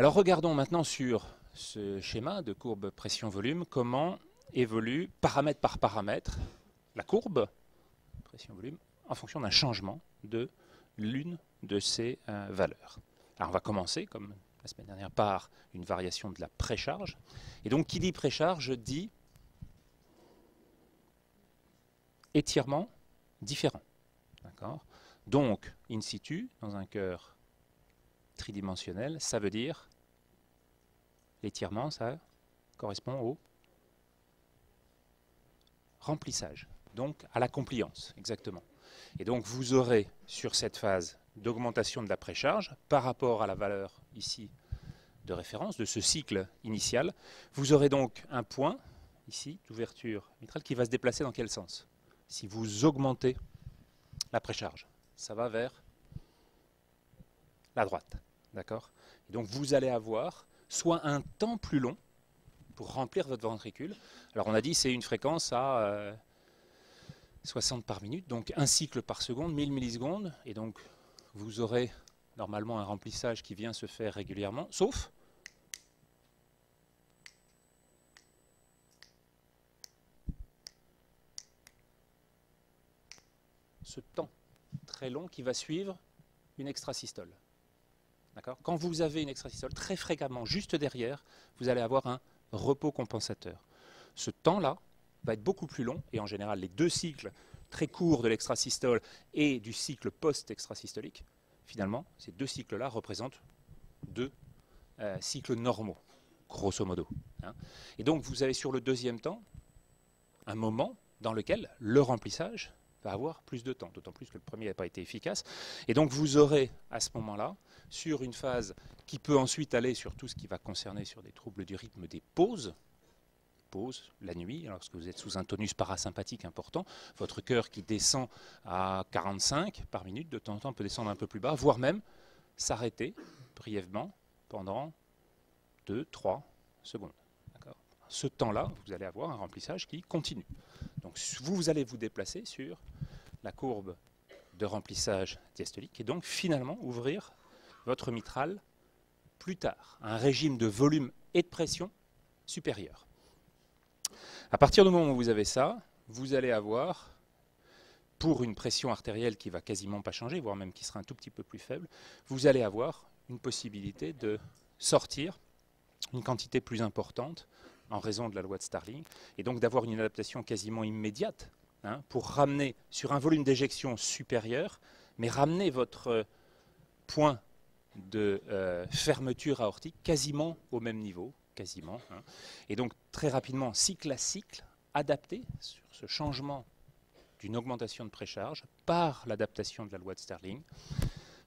Alors regardons maintenant sur ce schéma de courbe pression-volume comment évolue paramètre par paramètre la courbe pression-volume en fonction d'un changement de l'une de ces valeurs. Alors on va commencer, comme la semaine dernière, par une variation de la précharge. Et donc qui dit précharge dit étirement différent. Donc, in situ, dans un cœur tridimensionnel, ça veut dire l'étirement, ça correspond au remplissage, donc à la compliance, exactement. Et donc vous aurez sur cette phase d'augmentation de la précharge, par rapport à la valeur ici de référence, de ce cycle initial, vous aurez donc un point, ici, d'ouverture mitrale, qui va se déplacer dans quel sens? Si vous augmentez la précharge, ça va vers la droite, d'accord? Et donc vous allez avoir soit un temps plus long pour remplir votre ventricule. Alors on a dit c'est une fréquence à 60 par minute, donc un cycle par seconde, 1000 millisecondes, et donc vous aurez normalement un remplissage qui vient se faire régulièrement, sauf ce temps très long qui va suivre une extrasystole. Quand vous avez une extrasystole, très fréquemment, juste derrière, vous allez avoir un repos compensateur. Ce temps-là va être beaucoup plus long, et en général, les deux cycles très courts de l'extrasystole et du cycle post-extrasystolique, finalement, ces deux cycles-là représentent deux cycles normaux, grosso modo. Et donc, vous avez sur le deuxième temps un moment dans lequel le remplissage va avoir plus de temps, d'autant plus que le premier n'a pas été efficace. Et donc vous aurez à ce moment-là, sur une phase qui peut ensuite aller sur tout ce qui va concerner sur des troubles du rythme des pauses la nuit, lorsque vous êtes sous un tonus parasympathique important, votre cœur qui descend à 45 par minute, de temps en temps peut descendre un peu plus bas, voire même s'arrêter brièvement pendant 2-3 secondes. Ce temps-là, vous allez avoir un remplissage qui continue. Donc vous allez vous déplacer sur la courbe de remplissage diastolique et donc finalement ouvrir votre mitrale plus tard, à un régime de volume et de pression supérieur. À partir du moment où vous avez ça, vous allez avoir, pour une pression artérielle qui va quasiment pas changer, voire même qui sera un tout petit peu plus faible, vous allez avoir une possibilité de sortir une quantité plus importante en raison de la loi de Starling, et donc d'avoir une adaptation quasiment immédiate pour ramener sur un volume d'éjection supérieur, mais ramener votre point de fermeture aortique quasiment au même niveau, quasiment. Et donc très rapidement, cycle à cycle, adapté sur ce changement d'une augmentation de précharge par l'adaptation de la loi de Starling,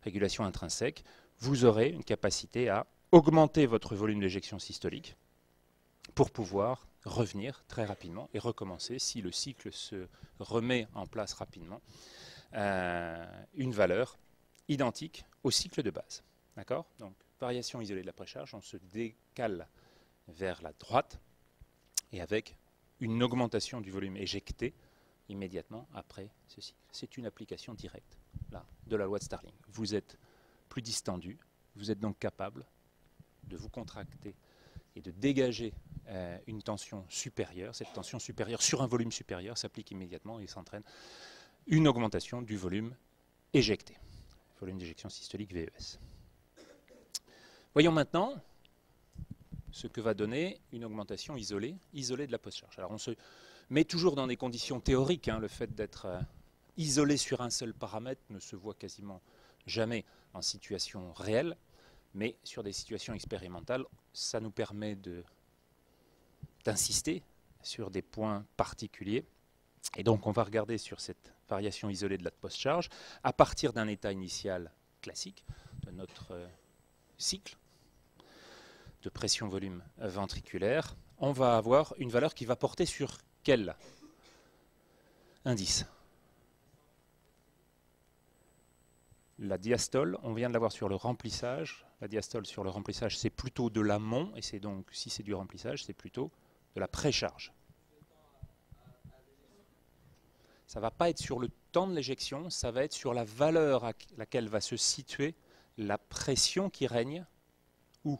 régulation intrinsèque, vous aurez une capacité à augmenter votre volume d'éjection systolique pour pouvoir revenir très rapidement et recommencer, si le cycle se remet en place rapidement, une valeur identique au cycle de base. D'accord? Donc, variation isolée de la précharge, on se décale vers la droite et avec une augmentation du volume éjecté immédiatement après ce cycle. C'est une application directe là, de la loi de Starling. Vous êtes plus distendu, vous êtes donc capable de vous contracter et de dégager une tension supérieure. Cette tension supérieure sur un volume supérieur s'applique immédiatement et s'entraîne une augmentation du volume éjecté. Volume d'éjection systolique VES. Voyons maintenant ce que va donner une augmentation isolée de la post-charge. Alors on se met toujours dans des conditions théoriques. Le fait d'être isolé sur un seul paramètre ne se voit quasiment jamais en situation réelle. Mais sur des situations expérimentales, ça nous permet d'insister sur des points particuliers. Et donc on va regarder sur cette variation isolée de la post-charge à partir d'un état initial classique de notre cycle de pression-volume ventriculaire. On va avoir une valeur qui va porter sur quel indice? La diastole, on vient de l'avoir sur le remplissage. La diastole sur le remplissage, c'est plutôt de l'amont, et c'est donc, si c'est du remplissage, c'est plutôt de la précharge. Ça ne va pas être sur le temps de l'éjection, ça va être sur la valeur à laquelle va se situer la pression qui règne où?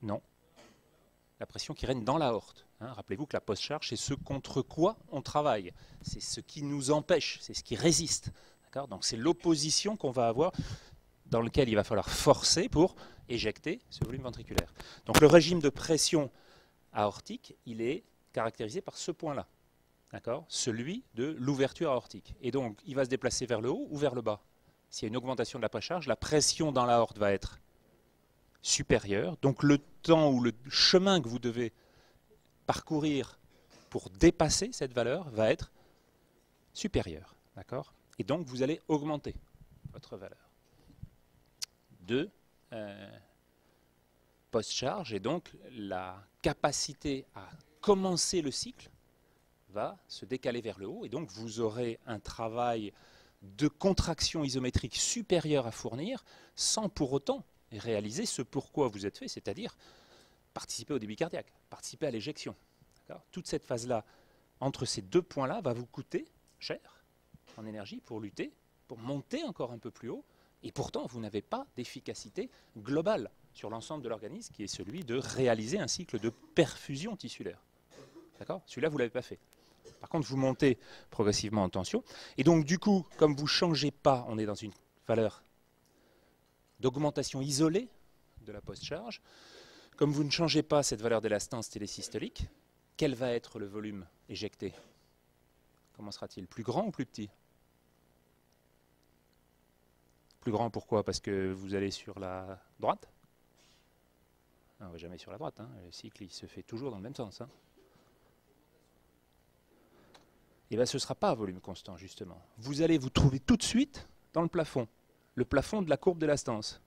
Non. La pression qui règne dans l'aorte. Hein. Rappelez-vous que la post-charge, c'est ce contre quoi on travaille. C'est ce qui nous empêche, c'est ce qui résiste. Donc c'est l'opposition qu'on va avoir, dans lequel il va falloir forcer pour éjecter ce volume ventriculaire. Donc le régime de pression aortique, il est caractérisé par ce point-là. Celui de l'ouverture aortique. Et donc, il va se déplacer vers le haut ou vers le bas. S'il y a une augmentation de la précharge, la pression dans l'aorte va être supérieure. Donc, le temps ou le chemin que vous devez parcourir pour dépasser cette valeur va être supérieur. Et donc, vous allez augmenter votre valeur de post-charge. Et donc, la capacité à commencer le cycle va se décaler vers le haut, et donc vous aurez un travail de contraction isométrique supérieure à fournir, sans pour autant réaliser ce pourquoi vous êtes fait, c'est-à-dire participer au débit cardiaque, participer à l'éjection. Toute cette phase-là, entre ces deux points-là, va vous coûter cher en énergie pour lutter, pour monter encore un peu plus haut, et pourtant vous n'avez pas d'efficacité globale sur l'ensemble de l'organisme, qui est celui de réaliser un cycle de perfusion tissulaire. Celui-là, vous ne l'avez pas fait. Par contre, vous montez progressivement en tension. Et donc, du coup, comme vous ne changez pas, on est dans une valeur d'augmentation isolée de la post-charge. Comme vous ne changez pas cette valeur d'élastance télésystolique, quel va être le volume éjecté? Comment sera-t-il? Plus grand ou plus petit? Plus grand, pourquoi? Parce que vous allez sur la droite? On ne va jamais sur la droite. Hein. Le cycle, il se fait toujours dans le même sens. Hein. Et bien ce ne sera pas un volume constant, justement. Vous allez vous trouver tout de suite dans le plafond de la courbe d'élastance.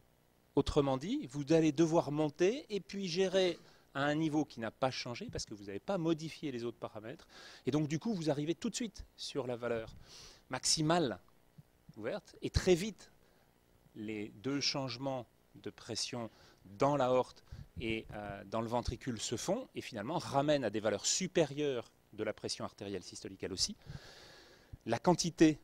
Autrement dit, vous allez devoir monter et puis gérer à un niveau qui n'a pas changé parce que vous n'avez pas modifié les autres paramètres. Et donc, du coup, vous arrivez tout de suite sur la valeur maximale ouverte. Et très vite, les deux changements de pression dans l'aorte et dans le ventricule se font et finalement ramènent à des valeurs supérieures de la pression artérielle systolique elle aussi. La quantité,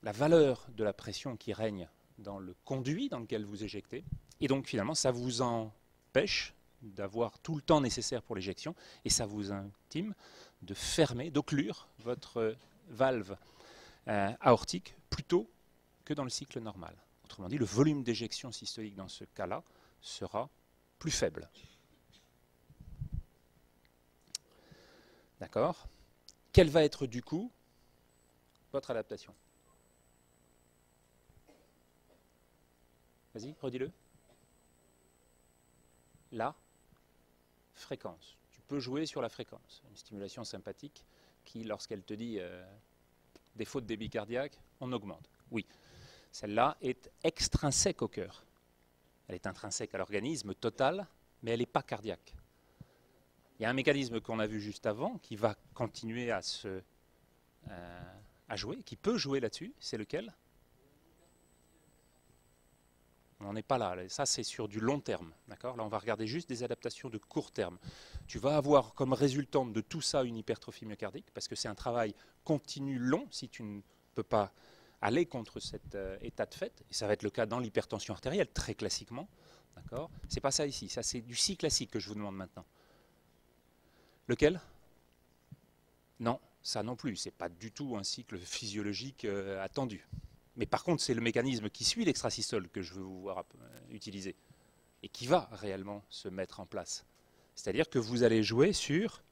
la valeur de la pression qui règne dans le conduit dans lequel vous éjectez, et donc finalement ça vous empêche d'avoir tout le temps nécessaire pour l'éjection, et ça vous intime de fermer, d'occlure votre valve aortique plutôt que dans le cycle normal. Autrement dit, le volume d'éjection systolique dans ce cas-là sera plus faible. D'accord? Quelle va être du coup votre adaptation? Vas-y, redis-le. La fréquence. Tu peux jouer sur la fréquence. Une stimulation sympathique qui, lorsqu'elle te dit défaut de débit cardiaque, on augmente. Oui, celle-là est extrinsèque au cœur. Elle est intrinsèque à l'organisme total, mais elle n'est pas cardiaque. Il y a un mécanisme qu'on a vu juste avant qui va continuer à jouer, qui peut jouer là-dessus. C'est lequel? On n'en est pas là. Ça, c'est sur du long terme. Là, on va regarder juste des adaptations de court terme. Tu vas avoir comme résultante de tout ça une hypertrophie myocardique, parce que c'est un travail continu long si tu ne peux pas aller contre cet état de fait. Et ça va être le cas dans l'hypertension artérielle, très classiquement. C'est pas ça ici. Ça, c'est du si classique que je vous demande maintenant. Lequel? Non, ça non plus. Ce n'est pas du tout un cycle physiologique attendu. Mais par contre, c'est le mécanisme qui suit l'extrasystole que je veux vous voir utiliser et qui va réellement se mettre en place. C'est-à-dire que vous allez jouer sur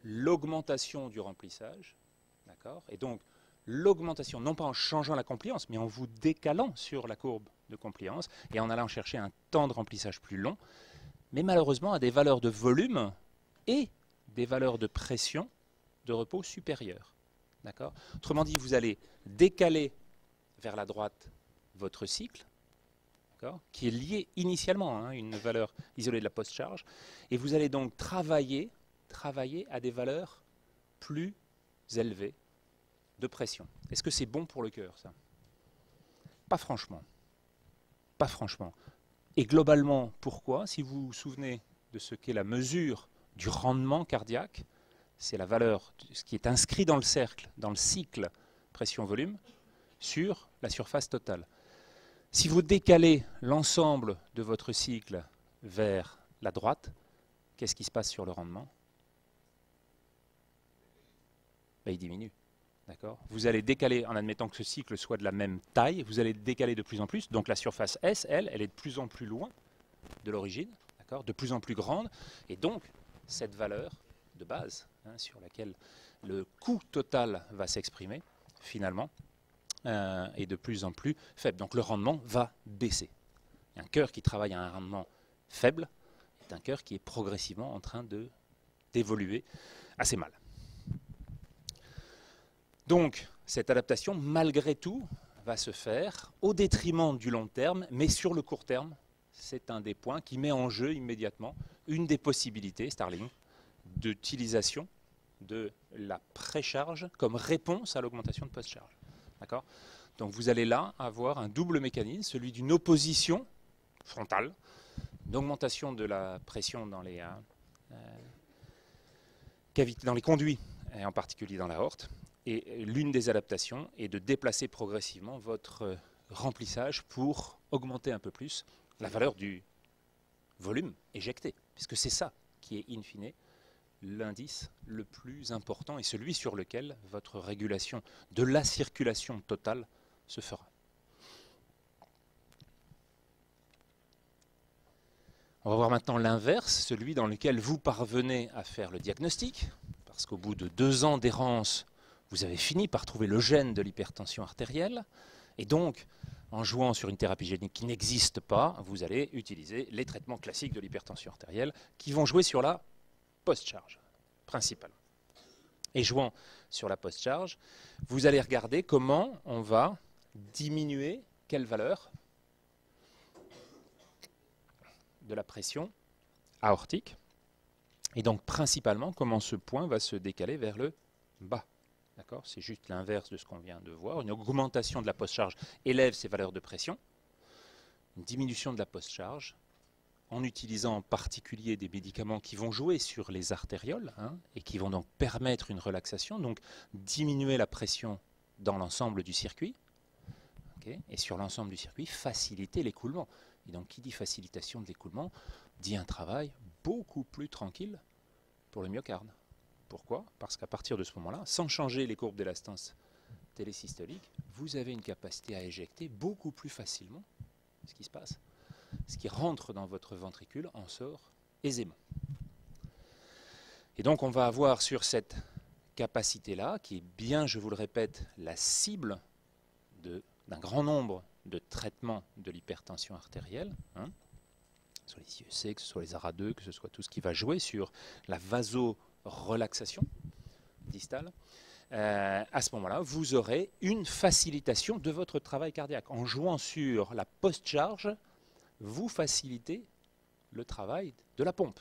l'augmentation du remplissage, et donc l'augmentation, non pas en changeant la compliance, mais en vous décalant sur la courbe de compliance et en allant chercher un temps de remplissage plus long, mais malheureusement à des valeurs de volume et des valeurs de pression de repos supérieures. Autrement dit, vous allez décaler vers la droite votre cycle, qui est lié initialement à une valeur isolée de la post-charge, et vous allez donc travailler à des valeurs plus élevées de pression. Est-ce que c'est bon pour le cœur, ça? Pas franchement. Pas franchement. Et globalement, pourquoi? Si vous vous souvenez de ce qu'est la mesure du rendement cardiaque, c'est la valeur, ce qui est inscrit dans le cercle, dans le cycle pression-volume, sur la surface totale. Si vous décalez l'ensemble de votre cycle vers la droite, qu'est-ce qui se passe sur le rendement? Ben, il diminue. Vous allez décaler, en admettant que ce cycle soit de la même taille, vous allez décaler de plus en plus. Donc la surface S, elle est de plus en plus loin de l'origine, de plus en plus grande. Et donc, cette valeur de base, sur laquelle le coût total va s'exprimer, finalement, est de plus en plus faible. Donc le rendement va baisser. Un cœur qui travaille à un rendement faible est un cœur qui est progressivement en train d'évoluer assez mal. Donc, cette adaptation, malgré tout, va se faire au détriment du long terme, mais sur le court terme, c'est un des points qui met en jeu immédiatement une des possibilités, Starling, d'utilisation de la précharge comme réponse à l'augmentation de post-charge. D'accord ? Donc vous allez là avoir un double mécanisme, celui d'une opposition frontale, d'augmentation de la pression dans les conduits, et en particulier dans l'aorte. Et l'une des adaptations est de déplacer progressivement votre remplissage pour augmenter un peu plus la valeur du volume éjecté, puisque c'est ça qui est in fine l'indice le plus important et celui sur lequel votre régulation de la circulation totale se fera. On va voir maintenant l'inverse, celui dans lequel vous parvenez à faire le diagnostic, parce qu'au bout de 2 ans d'errance, vous avez fini par trouver le gène de l'hypertension artérielle, et donc, en jouant sur une thérapie génique qui n'existe pas, vous allez utiliser les traitements classiques de l'hypertension artérielle qui vont jouer sur la post-charge, principalement. Et jouant sur la post-charge, vous allez regarder comment on va diminuer quelle valeur de la pression aortique, et donc principalement comment ce point va se décaler vers le bas. C'est juste l'inverse de ce qu'on vient de voir. Une augmentation de la post-charge élève ces valeurs de pression. Une diminution de la post-charge, en utilisant en particulier des médicaments qui vont jouer sur les artérioles et qui vont donc permettre une relaxation, donc diminuer la pression dans l'ensemble du circuit, et sur l'ensemble du circuit, faciliter l'écoulement. Et donc, qui dit facilitation de l'écoulement, dit un travail beaucoup plus tranquille pour le myocarde. Pourquoi? Parce qu'à partir de ce moment-là, sans changer les courbes d'élastance télésystolique, vous avez une capacité à éjecter beaucoup plus facilement ce qui se passe. Ce qui rentre dans votre ventricule en sort aisément. Et donc on va avoir sur cette capacité-là, qui est bien, je vous le répète, la cible d'un grand nombre de traitements de l'hypertension artérielle, que ce soit les IEC, que ce soit les ARA2, que ce soit tout ce qui va jouer sur la vasorelaxation distale, à ce moment-là, vous aurez une facilitation de votre travail cardiaque. En jouant sur la post-charge, vous facilitez le travail de la pompe.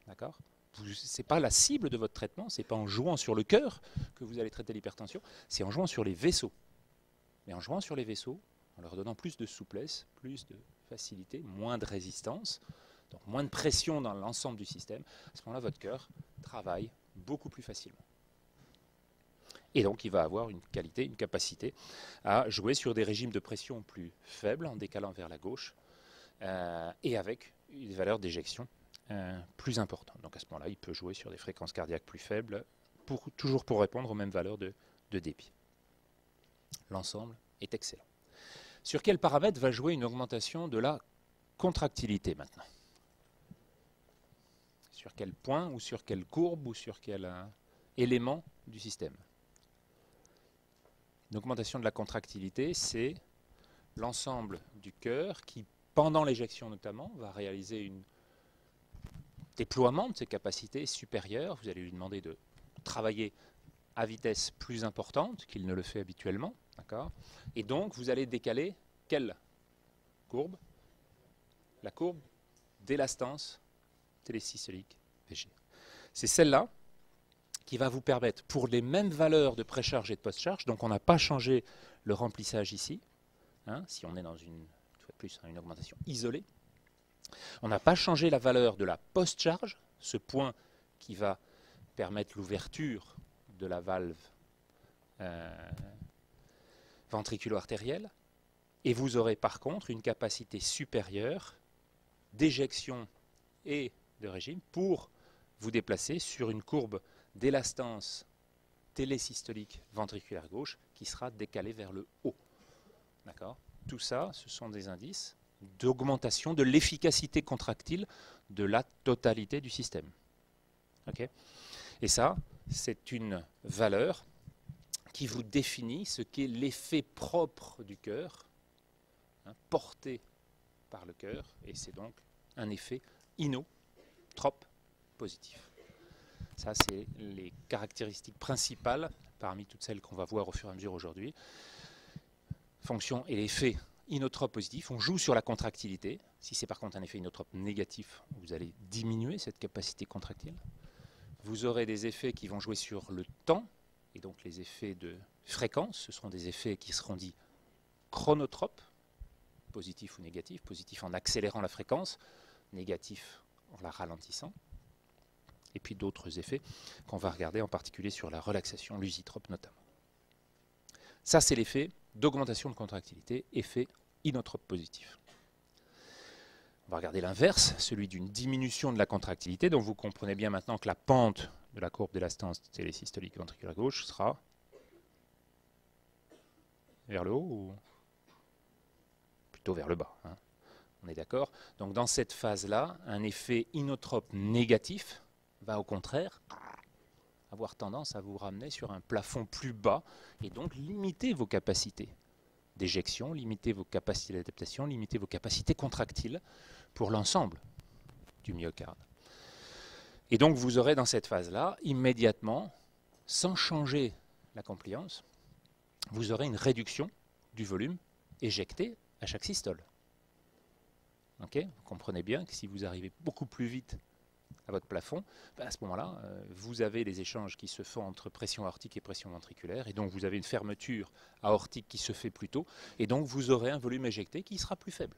D'accord ? Ce n'est pas la cible de votre traitement, ce n'est pas en jouant sur le cœur que vous allez traiter l'hypertension, c'est en jouant sur les vaisseaux. Mais en jouant sur les vaisseaux, en leur donnant plus de souplesse, plus de facilité, moins de résistance, donc moins de pression dans l'ensemble du système, à ce moment-là, votre cœur travaille beaucoup plus facilement. Et donc, il va avoir une qualité, une capacité à jouer sur des régimes de pression plus faibles, en décalant vers la gauche, et avec une valeur d'éjection plus importante. Donc, à ce moment-là, il peut jouer sur des fréquences cardiaques plus faibles, toujours pour répondre aux mêmes valeurs de débit. L'ensemble est excellent. Sur quel paramètre va jouer une augmentation de la contractilité maintenant? Sur quel point, ou sur quelle courbe, ou sur quel élément du système? Une augmentation de la contractilité, c'est l'ensemble du cœur qui, pendant l'éjection notamment, va réaliser un déploiement de ses capacités supérieures. Vous allez lui demander de travailler à vitesse plus importante qu'il ne le fait habituellement. Et donc, vous allez décaler quelle courbe? La courbe d'élastance télésystolique VG. C'est celle-là qui va vous permettre, pour les mêmes valeurs de précharge et de post-charge, donc on n'a pas changé le remplissage ici, si on est dans une augmentation isolée, on n'a pas changé la valeur de la post-charge, ce point qui va permettre l'ouverture de la valve ventriculo-artérielle, et vous aurez par contre une capacité supérieure d'éjection et de régime pour vous déplacer sur une courbe d'élastance télésystolique ventriculaire gauche qui sera décalée vers le haut. D'accord ? Tout ça, ce sont des indices d'augmentation de l'efficacité contractile de la totalité du système. Okay ? Et ça, c'est une valeur qui vous définit ce qu'est l'effet propre du cœur, hein, porté par le cœur, et c'est donc un effet inotrope positif. Ça, c'est les caractéristiques principales, parmi toutes celles qu'on va voir au fur et à mesure aujourd'hui. Fonction et l'effet inotrope positif, on joue sur la contractilité. Si c'est par contre un effet inotrope négatif, vous allez diminuer cette capacité contractile. Vous aurez des effets qui vont jouer sur le temps, et donc les effets de fréquence, ce seront des effets qui seront dits chronotropes, positifs ou négatifs, positifs en accélérant la fréquence, négatifs en la ralentissant. Et puis d'autres effets qu'on va regarder en particulier sur la relaxation, l'usitrope notamment. Ça, c'est l'effet d'augmentation de contractilité, effet inotrope positif. On va regarder l'inverse, celui d'une diminution de la contractilité. Donc vous comprenez bien maintenant que la pente de la courbe d'élastance télésystolique ventriculaire gauche sera vers le haut ou plutôt vers le bas, hein. On est d'accord? Donc dans cette phase-là, un effet inotrope négatif va au contraire avoir tendance à vous ramener sur un plafond plus bas et donc limiter vos capacités d'éjection, limiter vos capacités d'adaptation, limiter vos capacités contractiles pour l'ensemble du myocarde. Et donc vous aurez dans cette phase-là, immédiatement, sans changer la compliance, vous aurez une réduction du volume éjecté à chaque systole. Okay, vous comprenez bien que si vous arrivez beaucoup plus vite à votre plafond, ben à ce moment-là, vous avez des échanges qui se font entre pression aortique et pression ventriculaire, et donc vous avez une fermeture aortique qui se fait plus tôt, et donc vous aurez un volume éjecté qui sera plus faible.